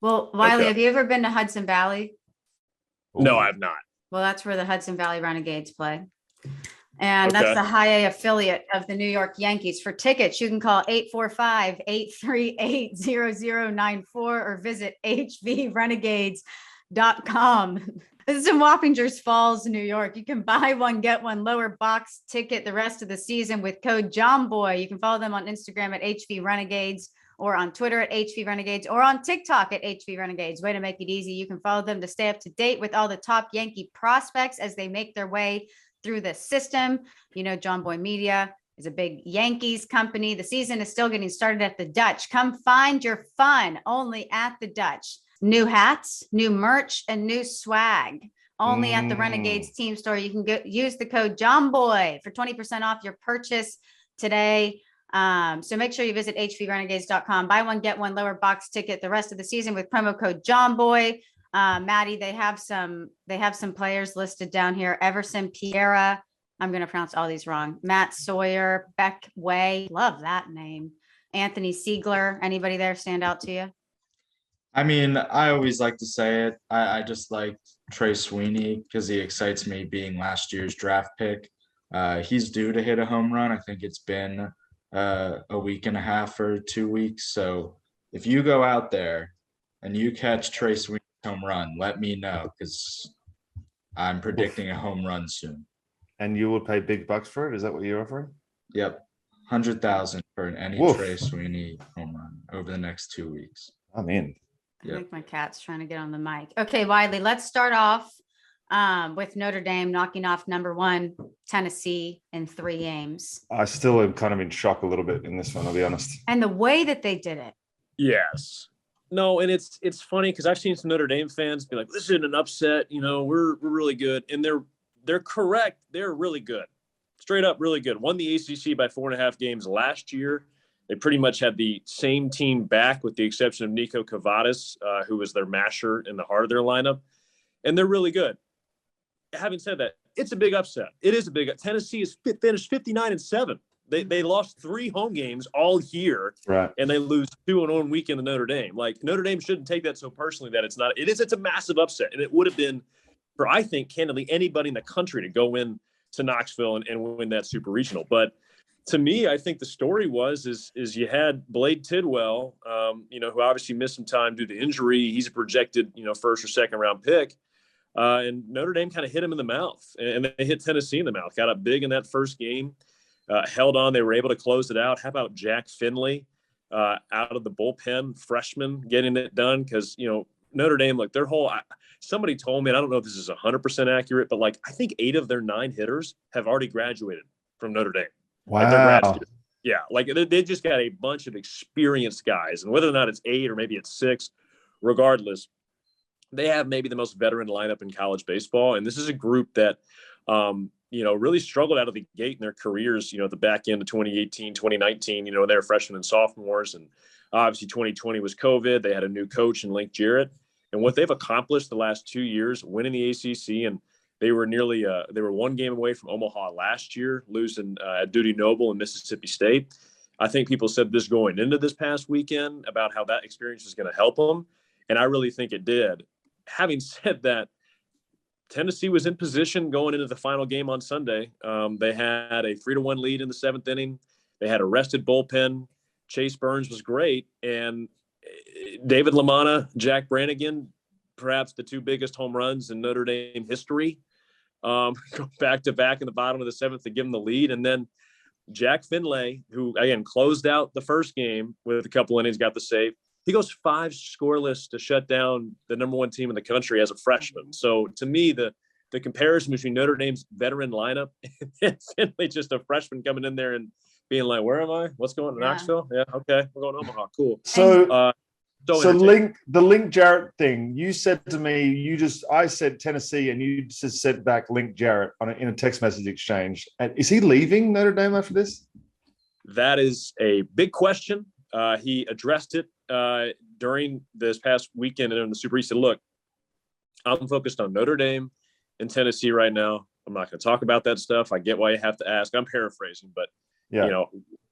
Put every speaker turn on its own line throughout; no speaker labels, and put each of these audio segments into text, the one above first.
Well, Wiley,
Okay.
have you ever been to Hudson Valley?
No,
Ooh.
I've not.
Well, that's where the Hudson Valley Renegades play. And that's
Okay.
the high A affiliate of the New York Yankees. For tickets, you can call 845-838-0094 or visit hvrenegades.com. This is in Wappingers Falls, New York. You can buy one, get one lower box ticket the rest of the season with code JOMBOY. You can follow them on Instagram at hvrenegades or on Twitter at hvrenegades or on TikTok at hvrenegades. Way to make it easy. You can follow them to stay up to date with all the top Yankee prospects as they make their way through the system. You know, John Boy Media is a big Yankees company. The season is still getting started at the Dutch. Come find your fun only at the Dutch. New hats, new merch, and new swag only at the Renegades team store. You can use the code JOMBOY for 20% off your purchase today. So make sure you visit hvrenegades.com. Buy one, get one lower box ticket the rest of the season with promo code JOMBOY. Maddie, they have some players listed down here. Everson Piera. I'm going to pronounce all these wrong. Matt Sawyer, Beck Way. Love that name. Anthony Siegler. Anybody there stand out to you?
I mean, I always like to say it. I just like Trey Sweeney because he excites me being last year's draft pick. He's due to hit a home run. I think it's been a week and a half or 2 weeks. So if you go out there and you catch Trey Sweeney's home run, let me know because I'm predicting a home run soon.
And you would pay big bucks for it? Is that what you're offering?
Yep. 100,000 for any
Woof.
Trey Sweeney home run over the next 2 weeks.
I'm in.
I
Yep.
think my cat's trying to get on the mic. Okay, Wiley, let's start off with Notre Dame knocking off number one Tennessee in 3 games.
I still am kind of in shock a little bit in this one, I'll be honest.
And the way that they did it.
Yes. No, and it's funny because I've seen some Notre Dame fans be like, "This isn't an upset. You know, we're really good," and they're correct. They're really good, straight up, really good. Won the ACC by 4.5 games last year. They pretty much had the same team back with the exception of Nico Cavadas, who was their masher in the heart of their lineup. And they're really good. Having said that, it's a big upset. It is a big – Tennessee is finished 59-7. They lost 3 home games all year,
Right.
and they lose 2 in one weekend to Notre Dame. Like, Notre Dame shouldn't take that so personally that it's not – it's a massive upset. And it would have been for, I think, candidly, anybody in the country to go in to Knoxville and win that super regional. But – to me, I think the story is you had Blade Tidwell, who obviously missed some time due to injury. He's a projected, first or second round pick. And Notre Dame kind of hit him in the mouth, and they hit Tennessee in the mouth. Got up big in that first game, held on. They were able to close it out. How about Jack Finley out of the bullpen, freshman, getting it done? Because, Notre Dame, look, their whole – somebody told me, and I don't know if this is 100% accurate, but, I think 8 of their 9 hitters have already graduated from Notre Dame.
Wow.
They just got a bunch of experienced guys, and whether or not it's 8 or maybe it's 6, regardless, they have maybe the most veteran lineup in college baseball. And this is a group that, really struggled out of the gate in their careers, at the back end of 2018, 2019, they were freshmen and sophomores. And obviously 2020 was COVID. They had a new coach in Link Jarrett. And what they've accomplished the last 2 years, winning the ACC, and they were 1 game away from Omaha last year, losing at Duty Noble and Mississippi State. I think people said this going into this past weekend about how that experience was going to help them, and I really think it did. Having said that, Tennessee was in position going into the final game on Sunday. They had a 3-1 lead in the 7th inning. They had a rested bullpen. Chase Burns was great, and David LaManna, Jack Brannigan, perhaps the 2 biggest home runs in Notre Dame history, go back to back in the bottom of the 7th to give them the lead. And then Jack Finlay, who again closed out the first game with a couple innings, got the save. He goes 5 scoreless to shut down the number 1 team in the country as a freshman. So to me, the comparison between Notre Dame's veteran lineup and Finlay, just a freshman coming in there and being like, "Where am I? What's going on? Knoxville? Yeah, okay, we're going to Omaha. Cool."
So
entertaining.
the Link Jarrett thing, you said to me, I said Tennessee, and you just said back Link Jarrett in a text message exchange. And is he leaving Notre Dame after this?
That is a big question. He addressed it during this past weekend and in the Super. He said, "Look, I'm focused on Notre Dame and Tennessee right now. I'm not going to talk about that stuff. I get why you have to ask." I'm paraphrasing, but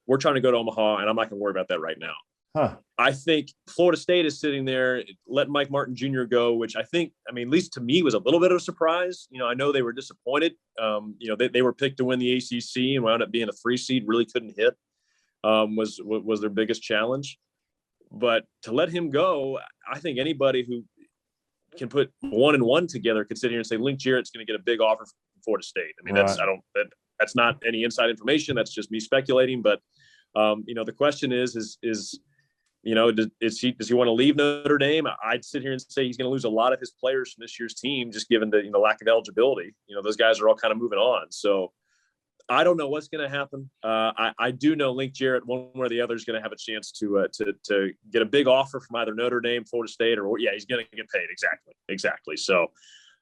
we're trying to go to Omaha, and I'm not going to worry about that right now.
Huh.
I think Florida State is sitting there, let Mike Martin Jr. go, which I mean, at least to me was a little bit of a surprise. I know they were disappointed. They were picked to win the ACC and wound up being a 3 seed, really couldn't hit, was their biggest challenge. But to let him go, I think anybody who can put 1 and 1 together could sit here and say Link Jarrett's going to get a big offer from Florida State. I mean,
Right.
That's not any inside information. That's just me speculating. But the question is does he want to leave Notre Dame? I'd sit here and say he's going to lose a lot of his players from this year's team, just given the lack of eligibility. Those guys are all kind of moving on. So I don't know what's going to happen. I do know Link Jarrett, one way or the other, is going to have a chance to get a big offer from either Notre Dame, Florida State, or he's going to get paid. Exactly. So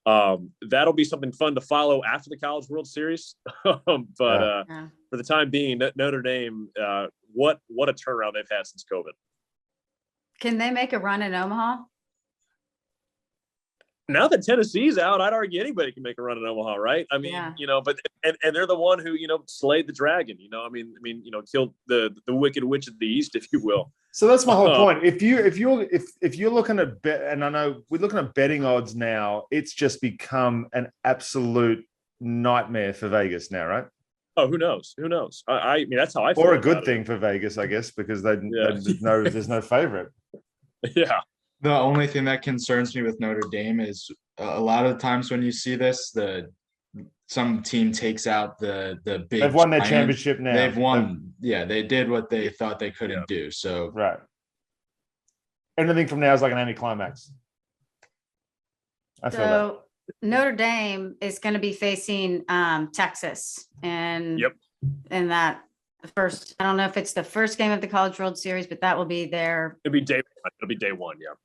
that'll be something fun to follow after the College World Series. For the time being, Notre Dame, what a turnaround they've had since COVID.
Can they make a run in Omaha?
Now that Tennessee's out, I'd argue anybody can make a run in Omaha, right? I mean, but they're the one who slayed the dragon. Killed the wicked witch of the East, if you will.
So that's my whole point. If you're looking at bet, and I know we're looking at betting odds now, it's just become an absolute nightmare for Vegas now, right?
Oh, who knows? I mean, that's how I feel.
Or a good thing for Vegas, I guess, because there's no favorite.
Yeah.
The only thing that concerns me with Notre Dame is a lot of the times when you see this, some team takes out the big.
They've won their championship now.
They've won. They did what they thought they couldn't do. So
right. Anything from now is like an anticlimax. I feel that.
Notre Dame is going to be facing Texas, and in that first, I don't know if it's the first game of the College World Series, but that will be their.
It'll be day one. Yeah.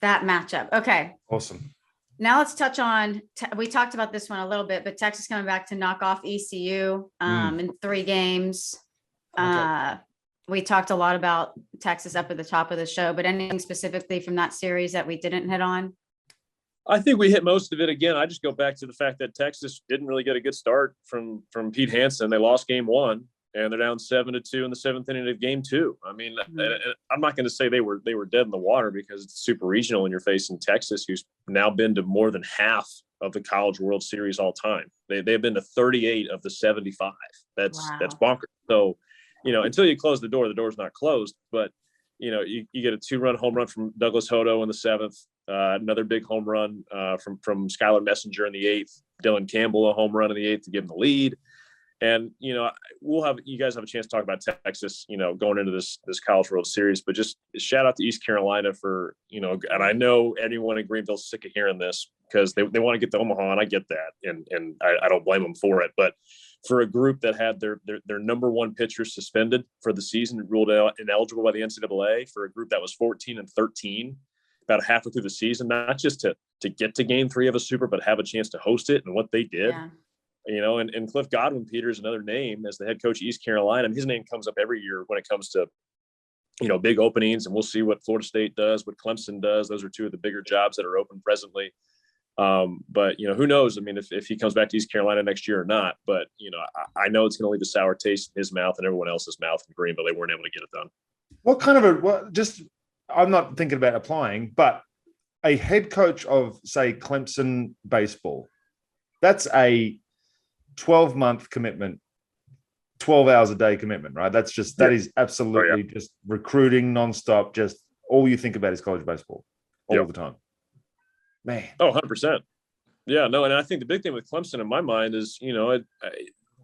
That matchup. Okay.
Awesome.
Now let's touch on. We talked about this one a little bit, but Texas coming back to knock off ECU in 3 games.
Okay.
We talked a lot about Texas up at the top of the show, but anything specifically from that series that we didn't hit on?
I think we hit most of it. Again, I just go back to the fact that Texas didn't really get a good start from Pete Hansen. They lost game 1, and they're down 7-2 in the 7th inning of game 2. I mean, I'm not going to say they were dead in the water, because it's super regional and you're facing Texas, who's now been to more than half of the College World Series all time. They've been to 38 of the 75. That's bonkers. So, until you close the door's not closed. But you get a 2-run home run from Douglas Hodo in the 7th. Another big home run from Skylar Messenger in the 8th. Dylan Campbell a home run in the 8th to give them the lead. And you guys have a chance to talk about Texas, going into this College World Series. But just shout out to East Carolina for and I know anyone in Greenville's sick of hearing this, because they want to get to Omaha, and I get that, and I don't blame them for it. But for a group that had their number 1 pitcher suspended for the season, ruled out ineligible by the NCAA, for a group that was 14-13 about halfway through the season, not just to get to game 3 of a super, but have a chance to host it, and what they did. Yeah. And Cliff Godwin Peters, another name as the head coach of East Carolina. His name comes up every year when it comes to, big openings, and we'll see what Florida State does, what Clemson does. Those are 2 of the bigger jobs that are open presently. But who knows? I mean, if he comes back to East Carolina next year or not, but I know it's going to leave a sour taste in his mouth and everyone else's mouth in Greenville. They weren't able to get it done.
What kind of I'm not thinking about applying, but a head coach of, say, Clemson baseball, that's a 12-month commitment, 12 hours a day commitment, right? That is absolutely just recruiting nonstop. Just all you think about is college baseball all the time. Man.
Oh, 100%. Yeah, no. And I think the big thing with Clemson in my mind is,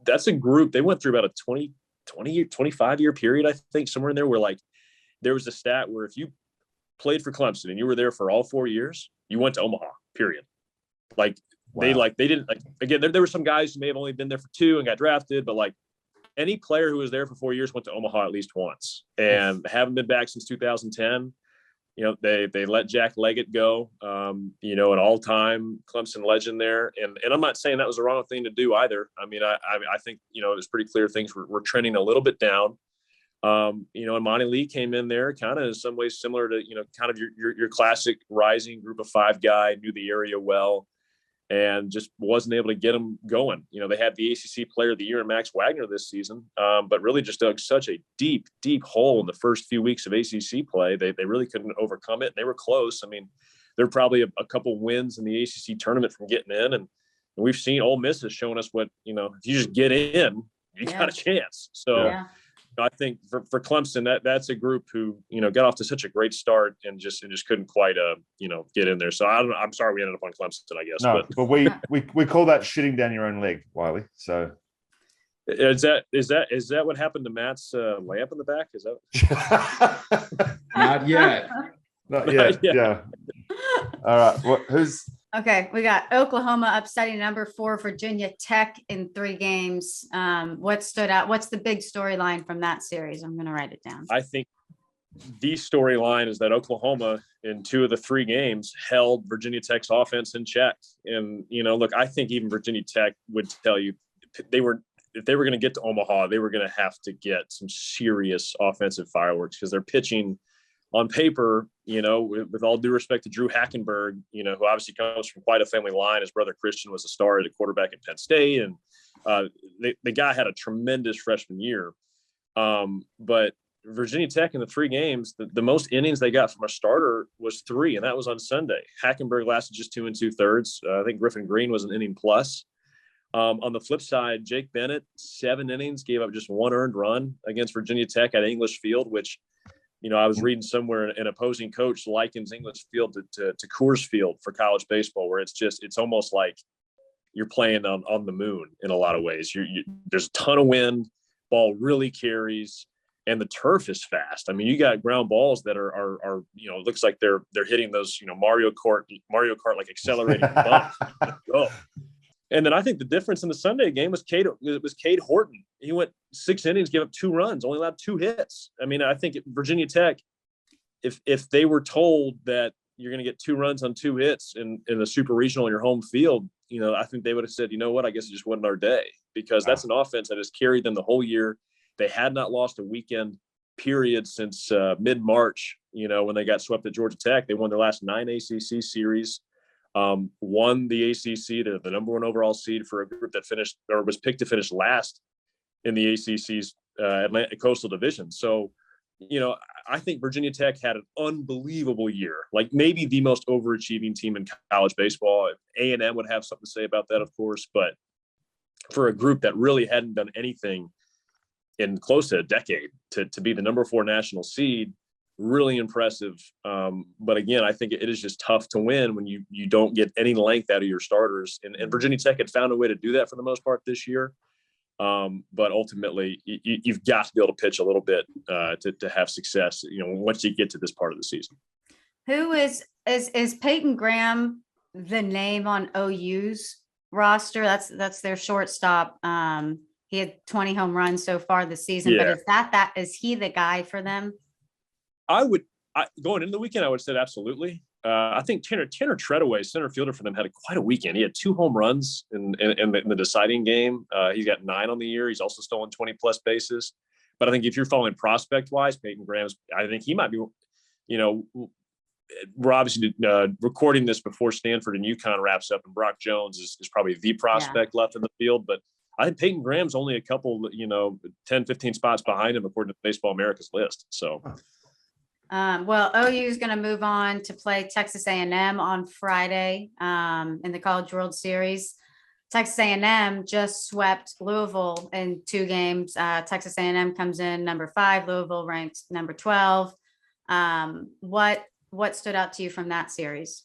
that's a group, they went through about a 25-year period, I think, somewhere in there, where there was a stat where if you played for Clemson and you were there for all 4 years, you went to Omaha, period. Wow. They didn't again, there were some guys who may have only been there for 2 and got drafted, but any player who was there for 4 years went to Omaha at least once, and haven't been back since 2010. They let Jack Leggett go, an all-time Clemson legend there. And I'm not saying that was the wrong thing to do either. I mean, I think, it was pretty clear things were trending a little bit down. And Monty Lee came in there kind of in some ways similar to, kind of your classic rising group of 5 guy, knew the area well. and just wasn't able to get them going. They had the ACC Player of the Year in Max Wagner this season, but really just dug such a deep, deep hole in the first few weeks of ACC play. They really couldn't overcome it. They were close. I mean, they're probably a couple wins in the ACC tournament from getting in, and we've seen Ole Miss has shown us what, if you just get in, you got a chance. So I think for Clemson, that's a group who, got off to such a great start and just couldn't quite, get in there. So I'm sorry we ended up on Clemson, I guess.
No, but we call that shitting down your own leg, Wiley. So
is that what happened to Matt's layup in the back? Is that
Not yet?
Not yet. Yeah. All right. Who's
Okay, we got Oklahoma upsetting number 4 Virginia Tech in 3 games. What stood out? What's the big storyline from that series? I'm going to write it down.
I think the storyline is that Oklahoma in 2 of the 3 games held Virginia Tech's offense in check. And, look, I think even Virginia Tech would tell you if they were going to get to Omaha, they were going to have to get some serious offensive fireworks because they're pitching on paper, with all due respect to Drew Hackenberg, who obviously comes from quite a family line. His brother Christian was a star at a quarterback at Penn State, and the guy had a tremendous freshman year. But Virginia Tech in the 3 games, the most innings they got from a starter was 3, and that was on Sunday. Hackenberg lasted just 2 2/3. I think Griffin Green was an inning plus. On the flip side, Jake Bennett, 7 innings, gave up just 1 earned run against Virginia Tech at English Field, which I was reading somewhere an opposing coach likens English Field to Coors Field for college baseball, where it's almost like you're playing on the moon in a lot of ways. There's a ton of wind, ball really carries, and the turf is fast. I mean, you got ground balls that are looks like they're hitting those Mario Kart like accelerating bumps. Oh. And then I think the difference in the Sunday game was Cade Horton. He went 6 innings, gave up 2 runs, only allowed 2 hits. I mean, I think Virginia Tech, if they were told that you're going to get 2 runs on 2 hits in a super regional in your home field, I think they would have said, what, I guess it just wasn't our day, because that's an offense that has carried them the whole year. They had not lost a weekend period since mid-March, when they got swept at Georgia Tech. They won their last 9 ACC series. Won the ACC, the number 1 overall seed for a group that finished or was picked to finish last in the ACC's Atlantic Coastal Division. So, I think Virginia Tech had an unbelievable year, like maybe the most overachieving team in college baseball. A&M would have something to say about that, of course, but for a group that really hadn't done anything in close to a decade to be the number 4 national seed, really impressive. But again, I think it is just tough to win when you don't get any length out of your starters. And Virginia Tech had found a way to do that for the most part this year. But ultimately, you've got to be able to pitch a little bit to have success, once you get to this part of the season.
Who is Peyton Graham the name on OU's roster? That's their shortstop. He had 20 home runs so far this season,
Yeah.
but is he the guy for them?
Going into the weekend, I would have said absolutely. I think Tanner Treadaway, center fielder for them, had quite a weekend. He had 2 home runs in the deciding game. He's got 9 on the year. He's also stolen 20 plus bases. But I think if you're following prospect wise, Peyton Graham's, I think he might be, we're obviously recording this before Stanford and UConn wraps up, and Brock Jones is probably the prospect left in the field. But I think Peyton Graham's only a couple, 10, 15 spots behind him, according to Baseball America's list. So.
Well, OU is going to move on to play Texas A&M on Friday in the College World Series. Texas A&M just swept Louisville in 2 games. Texas A&M comes in number 5. Louisville ranked number 12. What stood out to you from that series?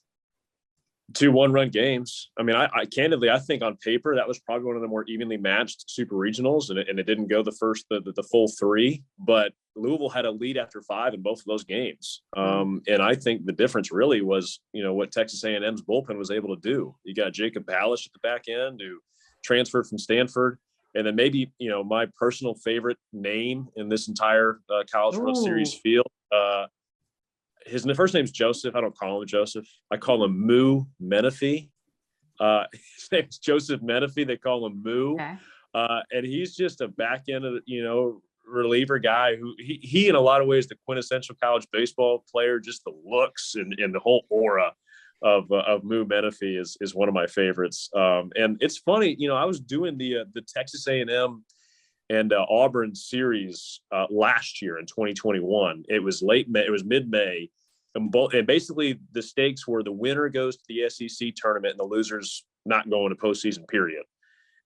2 one-run games. I mean, I candidly, I think on paper that was probably one of the more evenly matched super regionals, and it didn't go the full 3. But Louisville had a lead after 5 in both of those games, and I think the difference really was, what Texas A&M's bullpen was able to do. You got Jacob Balish at the back end, who transferred from Stanford, and then maybe my personal favorite name in this entire College World Series field. His first name's Joseph. I don't call him Joseph. I call him Moo Menifee. His name's Joseph Menifee. They call him Moo.
Okay.
And he's just a back end of, reliever guy who he in a lot of ways, the quintessential college baseball player, just the looks and the whole aura of Moo Menifee is one of my favorites. And it's funny, I was doing the Texas A&M and Auburn series last year in 2021. It was late May. It was mid-May. And basically the stakes were the winner goes to the SEC tournament and the losers not going to postseason, period.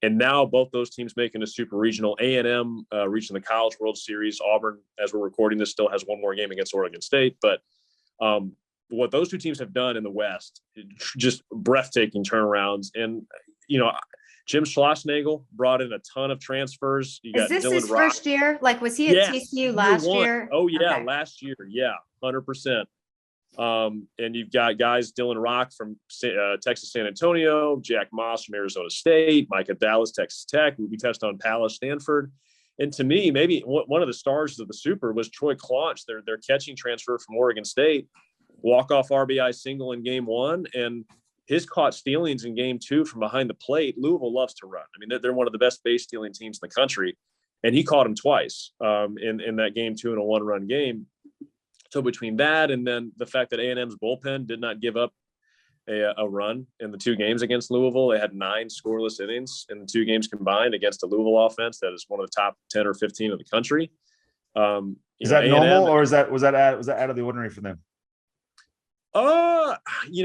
And now both those teams making a super regional. A&M reaching the College World Series. Auburn, as we're recording this, still has one more game against Oregon State. But what those two teams have done in the West, just breathtaking turnarounds. And, Jim Schlossnagle brought in a ton of transfers. You got
Is this
Dylan
his
Rock.
first year? Like, was he at TCU last year?
Oh, yeah,
Okay.
last year. Yeah, 100%. And you've got guys, Dylan Rock from Texas San Antonio, Jack Moss from Arizona State, Micah Dallas, Texas Tech. We touched on Palace, Stanford. And to me, maybe one of the stars of the Super was Troy Claunch, their catching transfer from Oregon State, walk-off RBI single in game one. And his caught stealings in game two from behind the plate. Louisville loves to run. I mean, they're one of the best base stealing teams in the country. And he caught him twice in that game two in a one-run game. So between that and then the fact that A&M's bullpen did not give up a run in the two games against Louisville, they had 9 scoreless innings in the two games combined against a Louisville offense that is one of the top 10 or 15 of the country.
Is that normal, or was that out of the ordinary for them?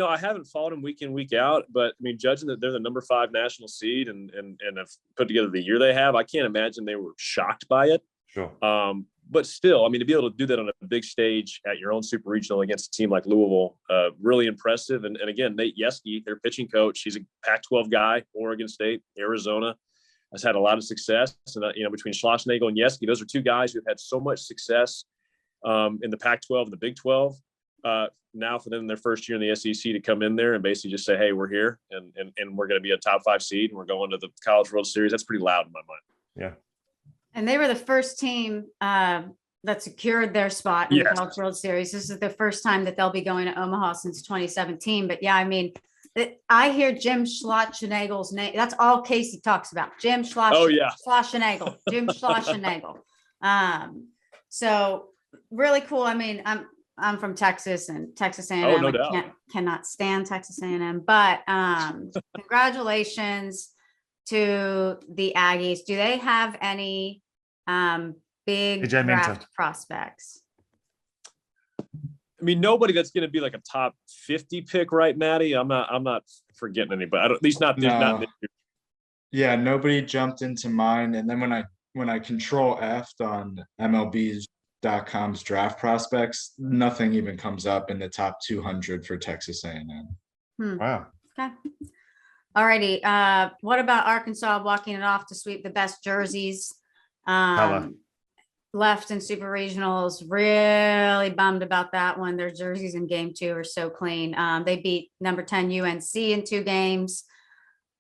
I haven't followed them week in, week out, but I mean, judging that they're the number 5 national seed and have put together the year they have, I can't imagine they were shocked by it.
Sure.
But still, I mean, to be able to do that on a big stage at your own super regional against a team like Louisville, really impressive. And again, Nate Yeske, their pitching coach, he's a Pac-12 guy, Oregon State, Arizona, has had a lot of success. And, between Schlossnagle and Yeske, those are two guys who've had so much success in the Pac-12 and the Big 12. Now for them in their first year in the SEC to come in there and basically just say, hey, we're here and we're going to be a top 5 seed and we're going to the College World Series. That's pretty loud in my mind.
Yeah.
And they were the first team that secured their spot in the College World Series. This is the first time that they'll be going to Omaha since 2017. But yeah, I mean, I hear Jim Schlossnagle's name. That's all Casey talks about. Jim Schlossnagle. Jim Schlossnagle. So really cool. I mean, I'm from Texas and Texas A&M.
Oh, no doubt.
Cannot stand Texas A&M. But congratulations to the Aggies. Do they have any big draft prospects?
I mean, nobody that's going to be like a top 50 pick, right, Maddie? I'm not forgetting anybody. At least not this year.
Yeah, nobody jumped into mine. And then when I control F on MLB.com's draft prospects, nothing even comes up in the top 200 for Texas A&M.
Wow.
Okay. All righty. What about Arkansas walking it off to sweep the best jerseys? Left in super regionals, really bummed about that one. Their jerseys in game 2 are so clean. They beat number 10 UNC in 2 games.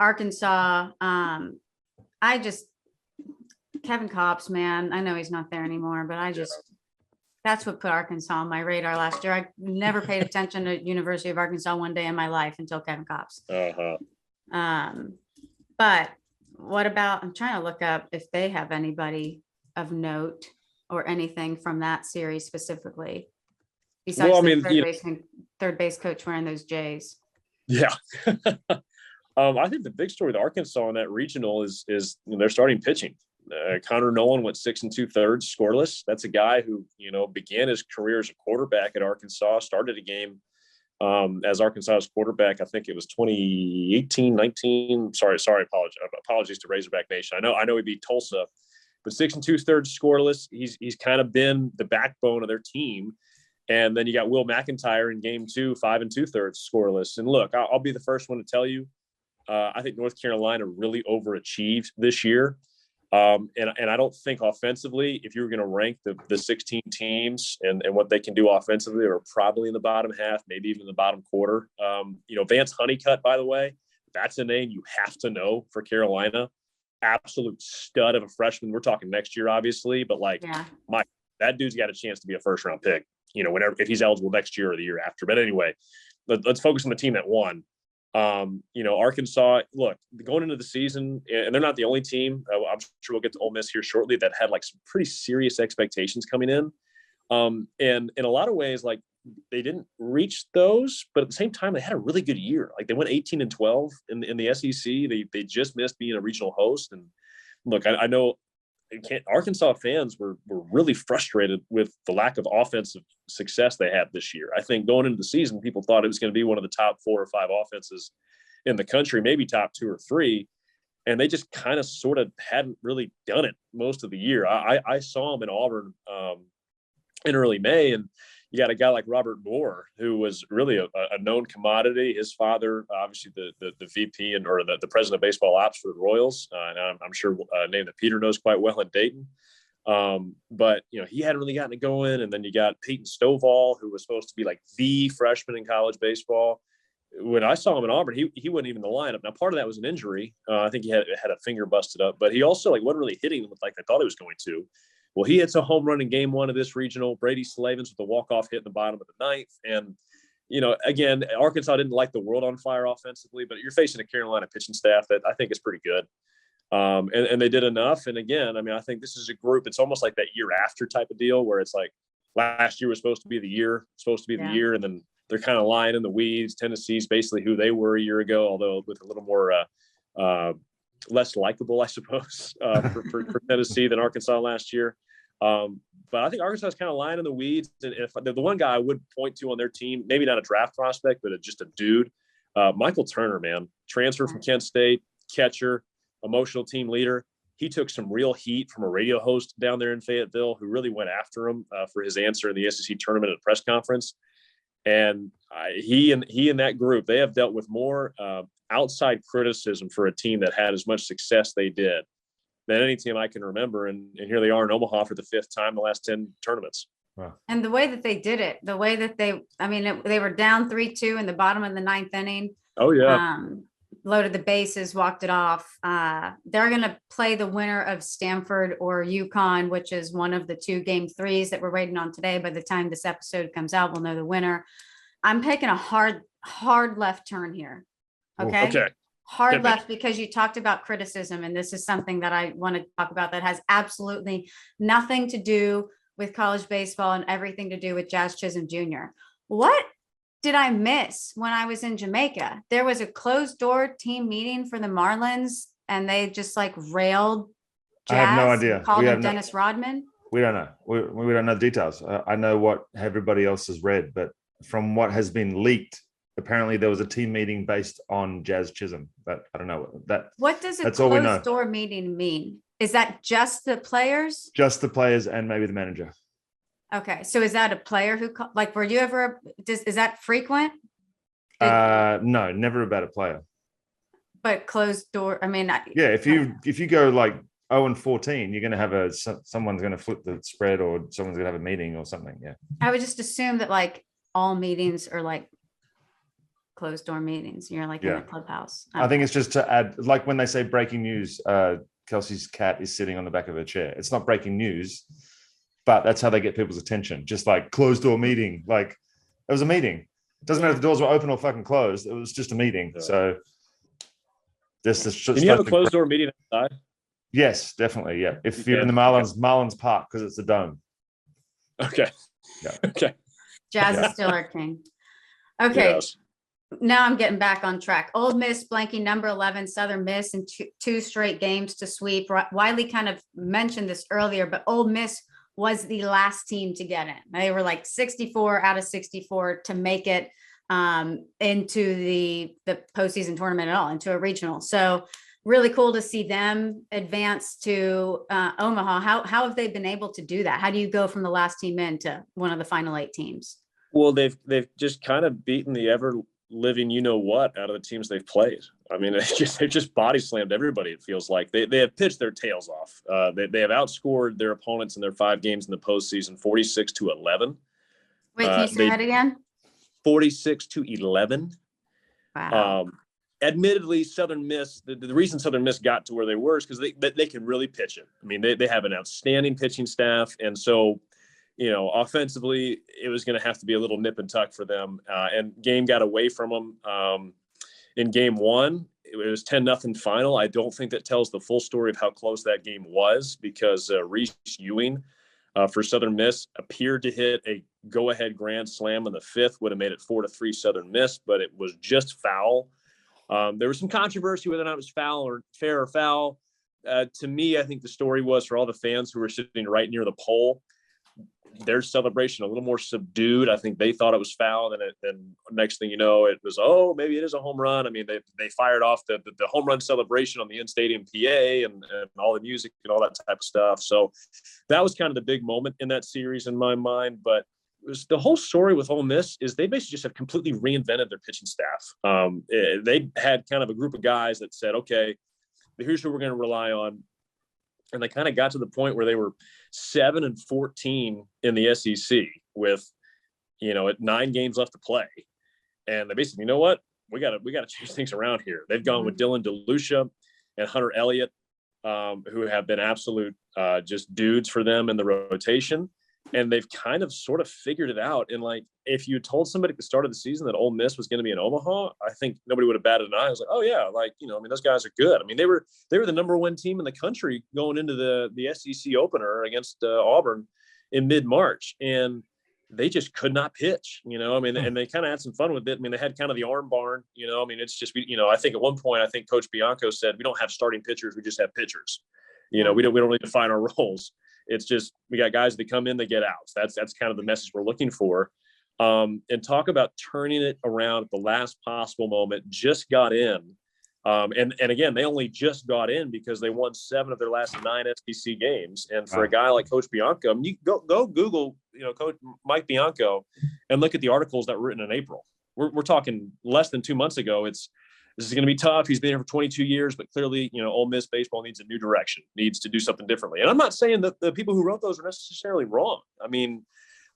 Arkansas, Kevin Kopps, man, I know he's not there anymore, but that's what put Arkansas on my radar last year. I never paid attention to University of Arkansas one day in my life until Kevin Kopps. But what about, I'm trying to look up if they have anybody of note or anything from that series specifically, besides the third base coach wearing those J's.
Yeah. I think the big story with Arkansas in that regional is their starting pitching. Connor Nolan went 6 2/3 scoreless. That's a guy who, began his career as a quarterback at Arkansas, started a game as Arkansas's quarterback. I think it was 2018, 19. Sorry. Apologies to Razorback Nation. I know he beat Tulsa, but 6 2/3 scoreless. He's kind of been the backbone of their team. And then you got Will McIntyre in game 2, 5 2/3 scoreless. And look, I'll be the first one to tell you, I think North Carolina really overachieved this year. And I don't think offensively, if you were going to rank the 16 teams and what they can do offensively, are probably in the bottom half, maybe even the bottom quarter. Vance Honeycutt, by the way, that's a name you have to know for Carolina. Absolute stud of a freshman. We're talking next year, obviously, but that dude's got a chance to be a first round pick, if he's eligible next year or the year after. But anyway, let's focus on the team that won. Arkansas, look, going into the season, and they're not the only team. I'm sure we'll get to Ole Miss here shortly, that had some pretty serious expectations coming in. And in a lot of ways, didn't reach those, but at the same time, they had a really good year. Like they went 18-12 in the SEC. They just missed being a regional host. And look, I know Arkansas fans were really frustrated with the lack of offensive success they had this year. I think going into the season, people thought it was going to be one of the top 4 or 5 offenses in the country, maybe top 2 or 3. And they just kind of sort of hadn't really done it most of the year. I saw them in Auburn in early May, and you got a guy like Robert Moore, who was really a known commodity. His father, obviously the VP or the president of baseball ops for the Royals, and I'm sure a name that Peter knows quite well in Dayton. But he hadn't really gotten it going. And then you got Peyton Stovall, who was supposed to be like the freshman in college baseball. When I saw him in Auburn, he wasn't even in the lineup. Now, part of that was an injury. I think he had a finger busted up, but he also wasn't really hitting like they thought he was going to. Well, he hits a home run in game 1 of this regional. Brady Slavens with a walk-off hit in the bottom of the 9th. And, again, Arkansas didn't light the world on fire offensively, but you're facing a Carolina pitching staff that I think is pretty good. And they did enough. And again, I think this is a group, it's almost like that year after type of deal where it's like last year was supposed to be the year, the year, and then they're kind of lying in the weeds. Tennessee's basically who they were a year ago, although with a little more less likable, I suppose, for Tennessee than Arkansas last year. But I think Arkansas is kind of lying in the weeds. And if the one guy I would point to on their team, maybe not a draft prospect, but just a dude, Michael Turner, man, transfer from Kent State, catcher, emotional team leader. He took some real heat from a radio host down there in Fayetteville who really went after him for his answer in the SEC tournament at a press conference. And he and that group, they have dealt with more outside criticism for a team that had as much success they did than any team I can remember. And here they are in Omaha for the 5th time in the last 10 tournaments.
Wow.
And the way that they did it, the way that they were down 3-2 in the bottom of the 9th inning.
Oh, yeah.
Loaded the bases, walked it off. They're going to play the winner of Stanford or UConn, which is one of the 2 game 3s that we're waiting on today. By the time this episode comes out, we'll know the winner. I'm taking a hard left turn here. Okay.
Okay.
Hard left, because you talked about criticism, and this is something that I want to talk about that has absolutely nothing to do with college baseball and everything to do with Jazz Chisholm Jr. What did I miss when I was in Jamaica? There was a closed door team meeting for the Marlins, and they just railed Jazz.
I have no idea.
Called him Dennis Rodman.
We don't know. We don't know details. I know what everybody else has read, but from what has been leaked, apparently there was a team meeting based on Jazz Chisholm, but I don't know that.
What does a
that's all we know.
closed door meeting mean? Is that just the players?
Just the players and maybe the manager.
Okay, so is that a player who were you ever? Is that frequent?
No, never about a player.
But closed door.
Yeah, if you go 0-14, you're going to have someone's going to flip the spread, or someone's going to have a meeting or something. Yeah.
I would just assume that all meetings are closed door meetings. You're in a clubhouse.
I think it's just to add, when they say breaking news, Kelsey's cat is sitting on the back of her chair. It's not breaking news, but that's how they get people's attention. Just closed door meeting. It was a meeting. It doesn't matter if the doors were open or fucking closed. It was just a meeting. Yeah. So this is just.
Can you have a closed door meeting outside?
Yes, definitely. Yeah. If you're in the Marlins Park, because it's a dome.
Okay.
Yeah.
Okay.
Jazz is still our king. Okay. Yes. Now I'm getting back on track. Ole Miss blanking number 11 Southern Miss in 2 straight games to sweep. Wiley kind of mentioned this earlier, but Ole Miss was the last team to get in. They were 64 out of 64 to make it into the postseason tournament at all, into a regional. So really cool to see them advance to Omaha. How have they been able to do that? How do you go from the last team in to one of the final 8 teams?
Well, they've just kind of beaten the ever living out of the teams they've played. They've just body slammed everybody. It feels like they have pitched their tails off. They have outscored their opponents in their 5 games in the postseason 46-11.
Wait, can you say that again?
46-11.
Wow.
Admittedly, Southern Miss, the reason Southern Miss got to where they were is because they can really pitch it. They have an outstanding pitching staff, and so offensively, it was going to have to be a little nip and tuck for them. And game got away from them in game 1. It was 10-0 final. I don't think that tells the full story of how close that game was, because Reese Ewing for Southern Miss. Appeared to hit a go-ahead grand slam in the fifth, would have made it 4-3 Southern Miss, but it was just foul. There was some controversy whether or not it was foul or fair or foul. To me, I think the story was for all the fans who were sitting right near the pole, their celebration a little more subdued. I think they thought it was foul. Then next thing you know, it was, oh, maybe it is a home run. I mean, they fired off the home run celebration on the in-stadium PA and all the music and all that type of stuff. So that was kind of the big moment in that series in my mind. But it was the whole story with Ole Miss is they basically just have completely reinvented their pitching staff. They had kind of a group of guys that said, okay, here's who we're going to rely on. And they kind of got to the point where they were 7-14 in the SEC with, at 9 games left to play. And they basically, you know what? We got to change things around here. They've gone with Dylan DeLucia and Hunter Elliott, who have been absolute just dudes for them in the rotation. And they've kind of sort of figured it out. And like, if you told somebody at the start of the season that Ole Miss was going to be in Omaha, I think nobody would have batted an eye. I was like, oh yeah, like, those guys are good. I mean, they were the number 1 team in the country going into the SEC opener against Auburn in mid-March. And they just could not pitch, and they kind of had some fun with it. I mean, they had kind of the arm barn, it's just, I think at one point, I think Coach Bianco said, we don't have starting pitchers. We just have pitchers. We don't need to define our roles. It's just, we got guys that come in, they get out. That's kind of the message we're looking for. And talk about turning it around at the last possible moment, just got in. And again, they only just got in because they won 7 of their last 9 SEC games. And for a guy like Coach Bianco, I mean, you go Google, Coach Mike Bianco and look at the articles that were written in April. We're talking less than 2 months ago. This is going to be tough. He's been here for 22 years, but clearly, Ole Miss baseball needs a new direction, needs to do something differently. And I'm not saying that the people who wrote those are necessarily wrong. I mean,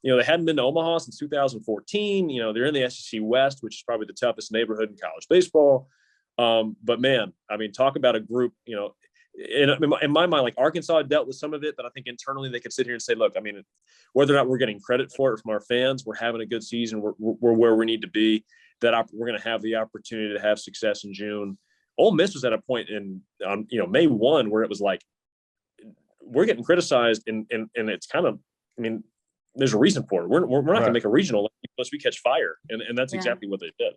they hadn't been to Omaha since 2014. They're in the SEC West, which is probably the toughest neighborhood in college baseball. But man, I mean, talk about a group, in my mind, like Arkansas dealt with some of it, but I think internally they could sit here and say, look, I mean, whether or not we're getting credit for it from our fans, we're having a good season. We're where we need to be. That we're going to have the opportunity to have success in June. Ole Miss was at a point in May 1 where it was like, we're getting criticized and it's kind of, I mean, there's a reason for it. We're not going to make a regional unless we catch fire. And that's exactly what they did.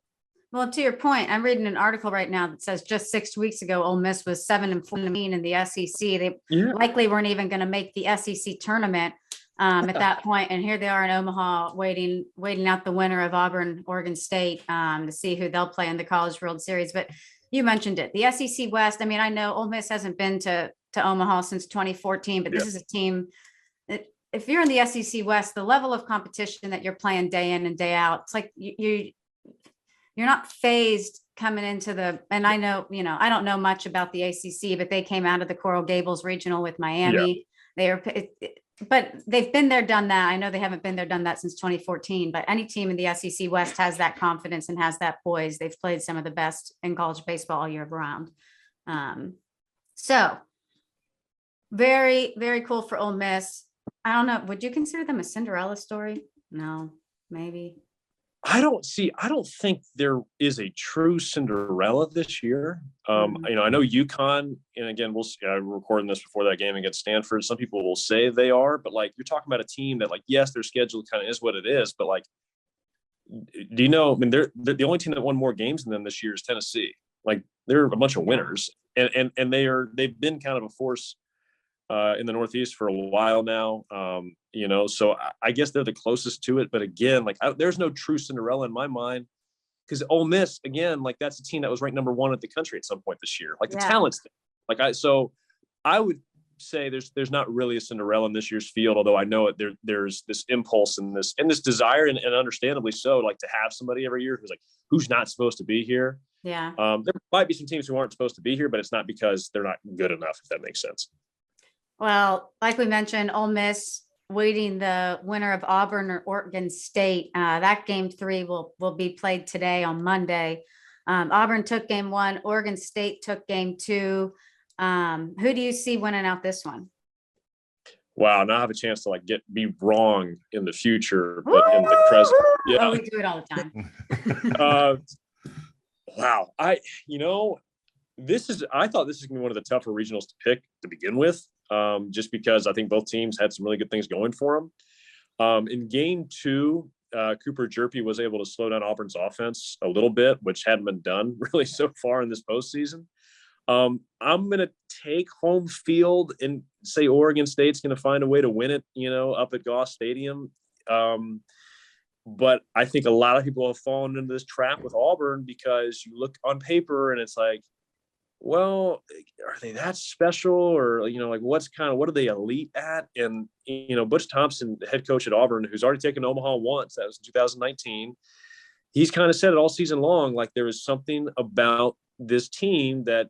Well, to your point, I'm reading an article right now that says just 6 weeks ago, Ole Miss was 7-14 in the SEC. They likely weren't even going to make the SEC tournament at that point. And here they are in Omaha waiting out the winner of Auburn, Oregon State to see who they'll play in the College World Series. But you mentioned it, the SEC West. I mean, I know Ole Miss hasn't been to Omaha since 2014, but this is a team that if you're in the SEC West, the level of competition that you're playing day in and day out, it's like you're not phased coming into and I know, I don't know much about the ACC, but they came out of the Coral Gables regional with Miami. But they've been there, done that. I know they haven't been there, done that since 2014, but any team in the SEC West has that confidence and has that poise. They've played some of the best in college baseball all year round. So very, very cool for Ole Miss. I don't know. Would you consider them a Cinderella story? No, maybe.
I don't think there is a true Cinderella this year. I know UConn, and again, we're recording this before that game against Stanford. Some people will say they are, but like, you're talking about a team that, like, yes, their schedule kind of is what it is, but like, do you know, I mean, they're the only team that won more games than them this year is Tennessee. Like, they're a bunch of winners, and they've been kind of a force in the Northeast for a while now. So I guess they're the closest to it. But again, like, there's no true Cinderella in my mind, because Ole Miss, again, like, that's a team that was ranked number 1 at the country at some point this year. Like, the talent's there. Like, I would say there's not really a Cinderella in this year's field, although I know there's this impulse and this desire, and understandably so, like, to have somebody every year who's not supposed to be here.
Yeah.
There might be some teams who aren't supposed to be here, but it's not because they're not good enough, if that makes sense.
Well, like we mentioned, Ole Miss waiting the winner of Auburn or Oregon State. That game 3 will be played today on Monday. Auburn took game 1. Oregon State took game 2. Who do you see winning out this one?
Wow, now I have a chance to be wrong in the future, but in the present, yeah.
Oh, we do it all the time.
Wow, I thought this is gonna be one of the tougher regionals to pick to begin with. just because I think both teams had some really good things going for them. In game 2, Cooper Jerpy was able to slow down Auburn's offense a little bit, which hadn't been done really so far in this postseason. I'm going to take home field and say Oregon State's going to find a way to win it, up at Goss Stadium. But I think a lot of people have fallen into this trap with Auburn because you look on paper and it's like, well, are they that special? Or, what are they elite at? And, Butch Thompson, the head coach at Auburn, who's already taken Omaha once, that was in 2019. He's kind of said it all season long, like there is something about this team that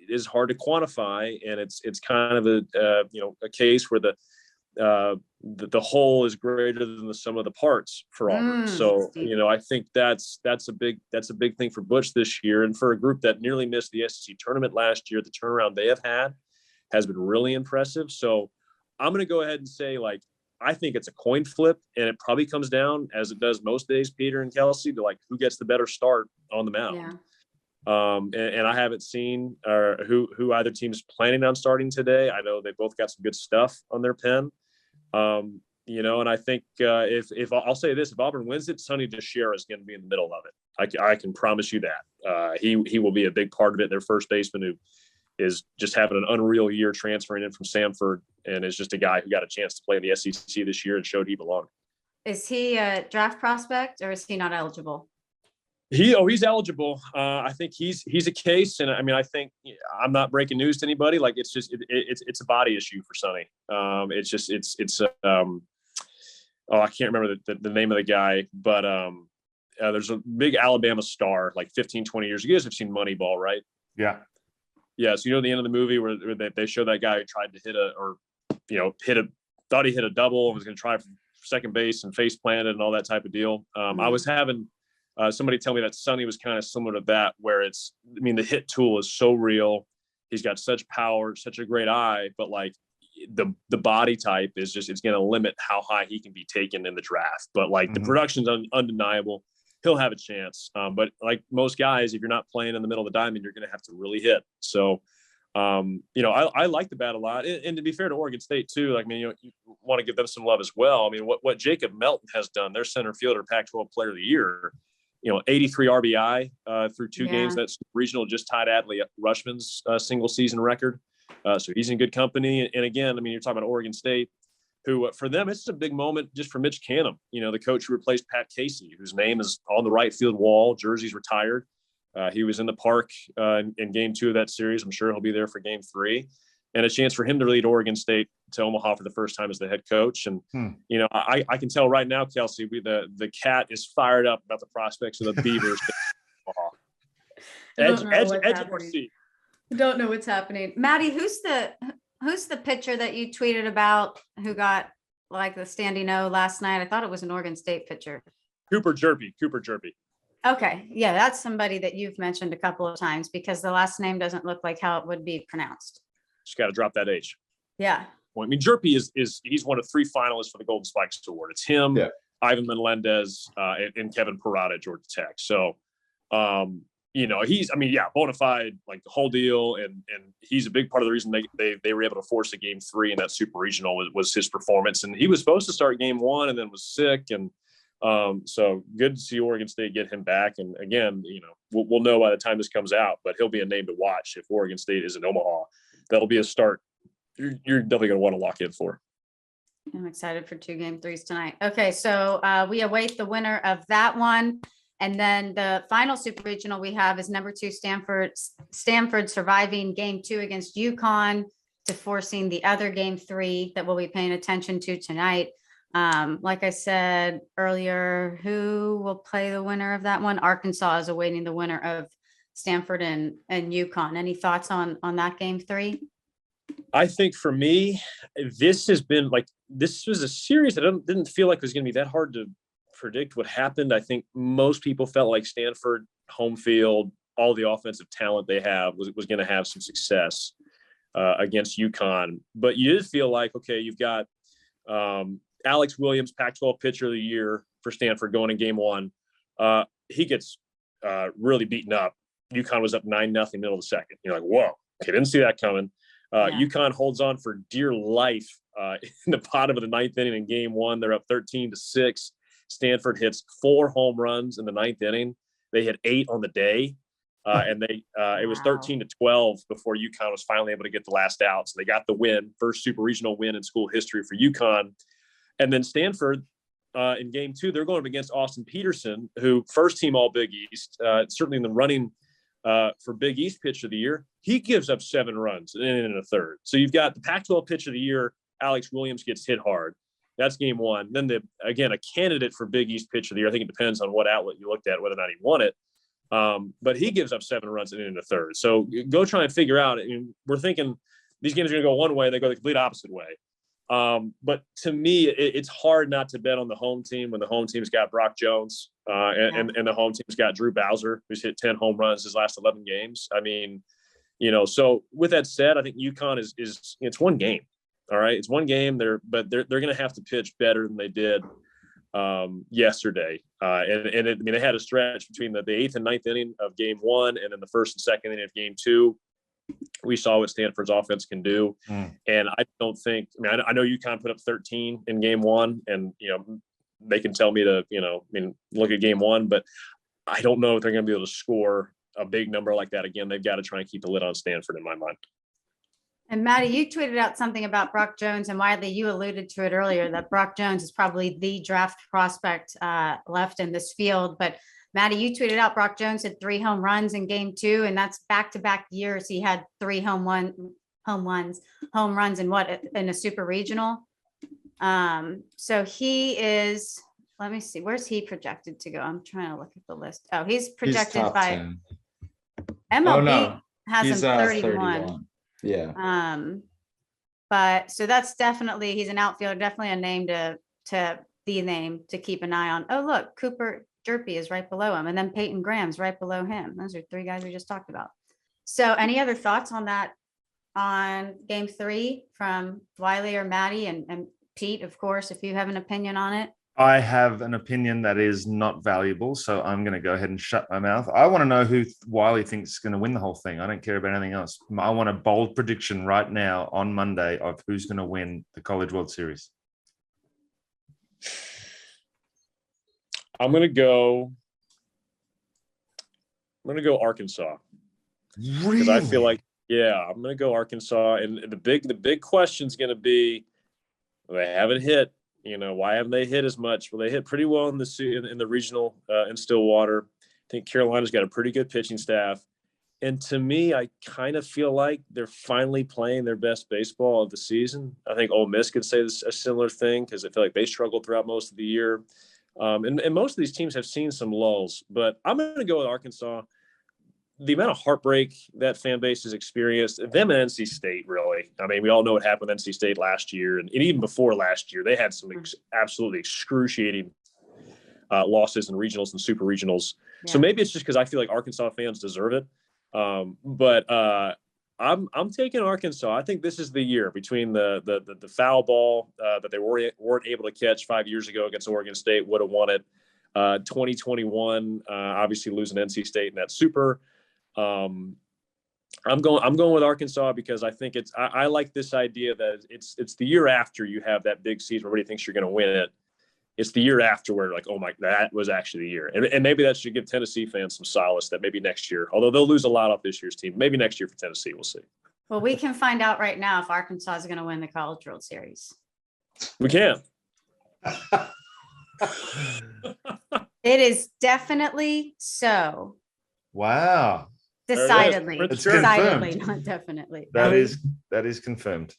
is hard to quantify. And it's kind of a case where the whole is greater than the sum of the parts for Auburn. So, I think that's a big thing for Butch this year. And for a group that nearly missed the SEC tournament last year, the turnaround they have had has been really impressive. So I'm going to go ahead and say, I think it's a coin flip, and it probably comes down, as it does most days, Peter and Kelsey, to who gets the better start on the mound. Yeah. And I haven't seen who either team's planning on starting today. I know they both got some good stuff on their pen. And I think if I'll say this, if Auburn wins it, Sonny DeShera is going to be in the middle of it. I can promise you that. He will be a big part of it. Their first baseman, who is just having an unreal year transferring in from Stanford, and is just a guy who got a chance to play in the SEC this year and showed he belonged.
Is he a draft prospect, or is he not eligible?
He's eligible. I think he's a case. And I think I'm not breaking news to anybody. It's a body issue for Sonny. I can't remember the name of the guy, but there's a big Alabama star, 15, 20 years ago. You guys have seen Moneyball, right?
Yeah.
Yeah. So, the end of the movie where they show that guy who tried to thought he hit a double and was going to try for second base and face planted and all that type of deal. I was having somebody tell me that Sonny was kind of similar to that, where the hit tool is so real. He's got such power, such a great eye, but the body type is it's going to limit how high he can be taken in the draft. But the production's undeniable. He'll have a chance. But like most guys, if you're not playing in the middle of the diamond, you're going to have to really hit. So, I like the bat a lot. And to be fair to Oregon State too, you want to give them some love as well. What Jacob Melton has done, their center fielder, Pac-12 Player of the Year, 83 RBI through 2 games. That's regional, just tied Adley Rushman's single season record. So he's in good company. And again, you're talking about Oregon State, who for them, it's a big moment just for Mitch Canham, the coach who replaced Pat Casey, whose name is on the right field wall. Jersey's retired. He was in the park in game 2 of that series. I'm sure he'll be there for game 3. And a chance for him to lead Oregon State to Omaha for the first time as the head coach. And, I can tell right now, Kelsey, the cat is fired up about the prospects of the Beavers. Edge of our seat.
Don't know what's happening. Maddie, who's the pitcher that you tweeted about who got the standing O last night? I thought it was an Oregon State pitcher.
Cooper Jerpy.
Okay. Yeah, that's somebody that you've mentioned a couple of times because the last name doesn't look like how it would be pronounced.
Just got to drop that H.
Yeah.
Jerpy he's one of 3 finalists for the Golden Spikes Award. It's him, Ivan Melendez, and Kevin Parada at Georgia Tech. So, he's, bona fide, the whole deal. And he's a big part of the reason they were able to force a game 3 in that super regional was his performance. And he was supposed to start game 1 and then was sick. And so good to see Oregon State get him back. And again, we'll know by the time this comes out, but he'll be a name to watch if Oregon State is in Omaha. That'll be a start you're definitely going to want to lock in for.
I'm excited for 2 game 3s tonight. Okay, so we await the winner of that one. And then the final super regional we have is number 2 Stanford surviving game 2 against UConn to forcing the other game 3 that we'll be paying attention to tonight. Like I said earlier, who will play the winner of that one? Arkansas is awaiting the winner of Stanford and UConn. Any thoughts on that game 3?
I think for me, this has been this was a series that didn't feel like it was going to be that hard to predict what happened. I think most people felt like Stanford, home field, all the offensive talent they have was going to have some success against UConn. But you did feel like, okay, you've got Alex Williams, Pac-12 pitcher of the year for Stanford going in game 1. He gets really beaten up. UConn was up 9-0 middle of the second. You're like, whoa, okay, didn't see that coming. UConn holds on for dear life in the bottom of the ninth inning in game one. They're up 13-6. Stanford hits 4 home runs in the ninth inning. They hit 8 on the day. And it was 13-12 before UConn was finally able to get the last out. So they got the win, first super regional win in school history for UConn. And then Stanford in game 2, they're going up against Austin Peterson, who first team all Big East, certainly in the running for Big East pitch of the year. He gives up 7 runs in a third. So you've got the Pac-12 pitch of the year. Alex Williams gets hit hard. That's game 1. Then a candidate for Big East pitch of the year. I think it depends on what outlet you looked at, whether or not he won it. But he gives up 7 runs in a third. So go try and figure out. I mean, we're thinking these games are going to go one way. They go the complete opposite way. But to me, it's hard not to bet on the home team when the home team's got Brock Jones and the home team's got Drew Bowser, who's hit 10 home runs his last 11 games. I mean, so with that said, I think UConn is it's one game. All right. It's one game they're going to have to pitch better than they did yesterday. They had a stretch between the 8th and 9th inning of game 1 and then the 1st and 2nd inning of game 2. We saw what Stanford's offense can do. And I don't think, I know UConn put up 13 in game 1 and, they can tell me to, look at game 1, but I don't know if they're going to be able to score a big number like that again. They've got to try and keep the lid on Stanford in my mind.
And Maddie, you tweeted out something about Brock Jones, and Wiley, you alluded to it earlier, that Brock Jones is probably the draft prospect left in this field. But Maddie, you tweeted out Brock Jones had 3 home runs in game 2, and that's back-to-back years. He had 3 home runs in a super regional. So he is, let me see, where's he projected to go? I'm trying to look at the list. Oh, he's projected by
10.
MLB has him
He's
31.
Yeah.
But so that's definitely, he's an outfielder, definitely a name to the name to keep an eye on. Oh, look, Cooper Derpy is right below him, and then Peyton Graham's right below him. Those are 3 guys we just talked about. So any other thoughts on that, on game 3 from Wiley or Maddie, and Pete, of course, if you have an opinion on it?
I have an opinion that is not valuable, so I'm going to go ahead and shut my mouth. I want to know who Wiley thinks is going to win the whole thing. I don't care about anything else. I want a bold prediction right now on Monday of who's going to win the College World Series.
I'm going to go Arkansas.
Really?
Because I feel like, I'm going to go Arkansas. And the big question is going to be, they haven't hit. Why haven't they hit as much? Well, they hit pretty well in the regional in Stillwater. I think Carolina's got a pretty good pitching staff. And to me, I kind of feel like they're finally playing their best baseball of the season. I think Ole Miss could say a similar thing because I feel like they struggled throughout most of the year. And most of these teams have seen some lulls. But I'm going to go with Arkansas. The amount of heartbreak that fan base has experienced, them and NC State, really. I mean, we all know what happened with NC State last year. And even before last year, they had some absolutely excruciating losses in regionals and super regionals. Yeah. So maybe it's just because I feel like Arkansas fans deserve it. But I'm taking Arkansas. I think this is the year between the foul ball that they weren't able to catch 5 years ago against Oregon State, would have won it. 2021, obviously losing NC State in that super. I'm going with Arkansas because I think I like this idea that it's the year after you have that big season where everybody thinks you're going to win it. It's the year after where like, oh my, that was actually the year. And maybe that should give Tennessee fans some solace that maybe next year, although they'll lose a lot off this year's team, maybe next year for Tennessee, we'll see.
Well, we can find out right now if Arkansas is going to win the College World Series.
We can.
It is definitely so.
Wow.
Decidedly.
It's
Decidedly,
confirmed.
not definitely.
That is confirmed.